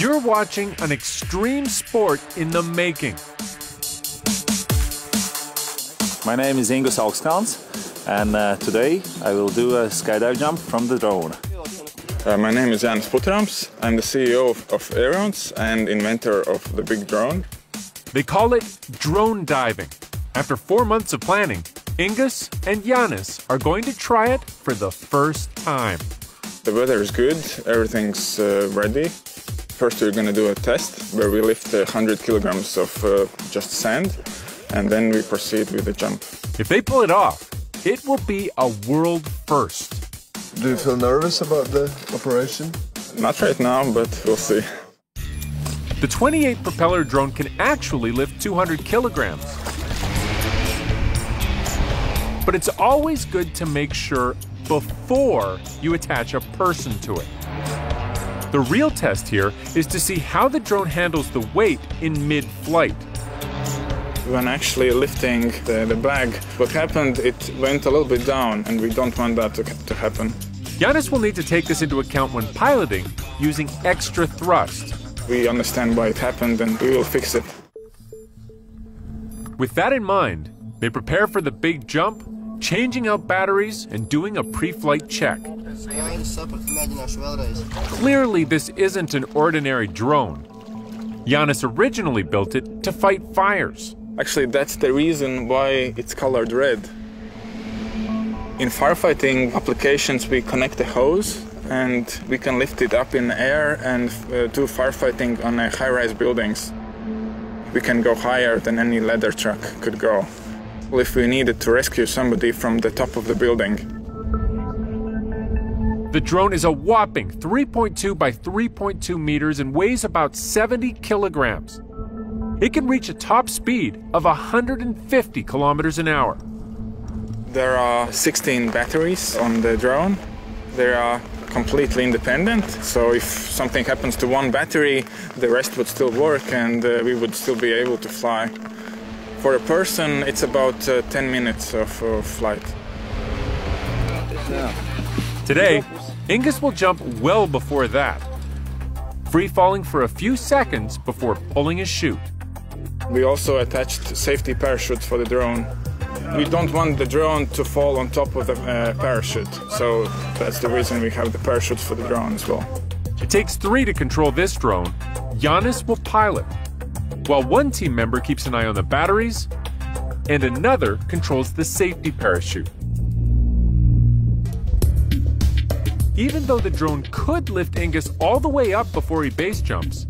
You're watching an extreme sport in the making. My name is Ingus Augstkalns, and today I will do a skydive jump from the drone. My name is Adrenaline. I'm the CEO of Aerons and inventor of the big drone. They call it drone diving. After 4 months of planning, Ingus and Janis are going to try it for the first time. The weather is good, everything's ready. First we're going to do a test where we lift 100 kilograms of just sand, and then we proceed with the jump. If they pull it off, it will be a world first. Do you feel nervous about the operation? Not right now, but we'll see. The 28-propeller drone can actually lift 200 kilograms. But it's always good to make sure before you attach a person to it. The real test here is to see how the drone handles the weight in mid-flight. When actually lifting the bag, what happened, it went a little bit down, and we don't want that to happen. Janis will need to take this into account when piloting, using extra thrust. We understand why it happened, and we will fix it. With that in mind, they prepare for the big jump, changing out batteries and doing a pre-flight check. Clearly, this isn't an ordinary drone. Janis originally built it to fight fires. Actually, that's the reason why it's colored red. In firefighting applications, we connect a hose and we can lift it up in the air and do firefighting on high-rise buildings. We can go higher than any ladder truck could go if we needed to rescue somebody from the top of the building. The drone is a whopping 3.2 by 3.2 meters and weighs about 70 kilograms. It can reach a top speed of 150 kilometers an hour. There are 16 batteries on the drone. They are completely independent, so if something happens to one battery, the rest would still work and we would still be able to fly. For a person, it's about 10 minutes of flight. Today, Ingus will jump well before that, free-falling for a few seconds before pulling his chute. We also attached safety parachutes for the drone. We don't want the drone to fall on top of the parachute, so that's the reason we have the parachutes for the drone as well. It takes 3 to control this drone. Janis will pilot, while one team member keeps an eye on the batteries, and another controls the safety parachute. Even though the drone could lift Ingus all the way up before he base jumps,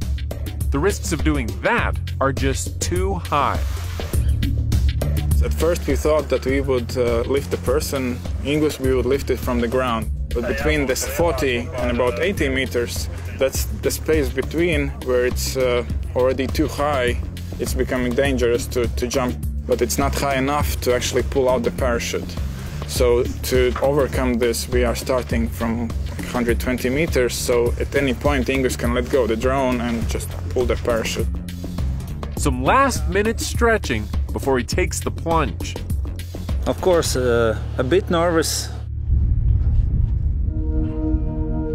the risks of doing that are just too high. At first we thought that we would lift the person, Ingus we would lift it from the ground. But between this 40 and about 80 meters, that's the space between where it's already too high. It's becoming dangerous to jump, but it's not high enough to actually pull out the parachute. So to overcome this, we are starting from 120 meters, so at any point Ingus can let go of the drone and just pull the parachute. Some last-minute stretching before he takes the plunge. Of course, a bit nervous.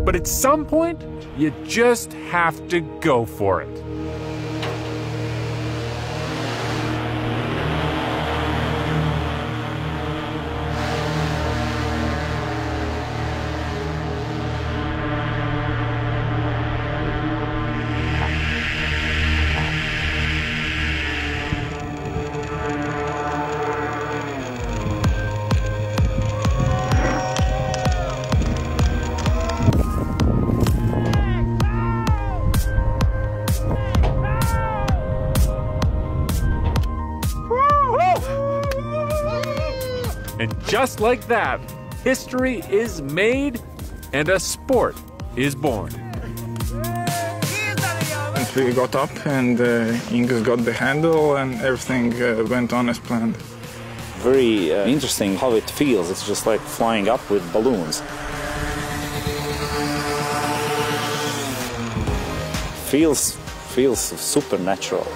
But at some point, you just have to go for it. And just like that, history is made and a sport is born. And we got up and Ingus got the handle and everything went on as planned. Very interesting how it feels. It's just like flying up with balloons. Feels supernatural.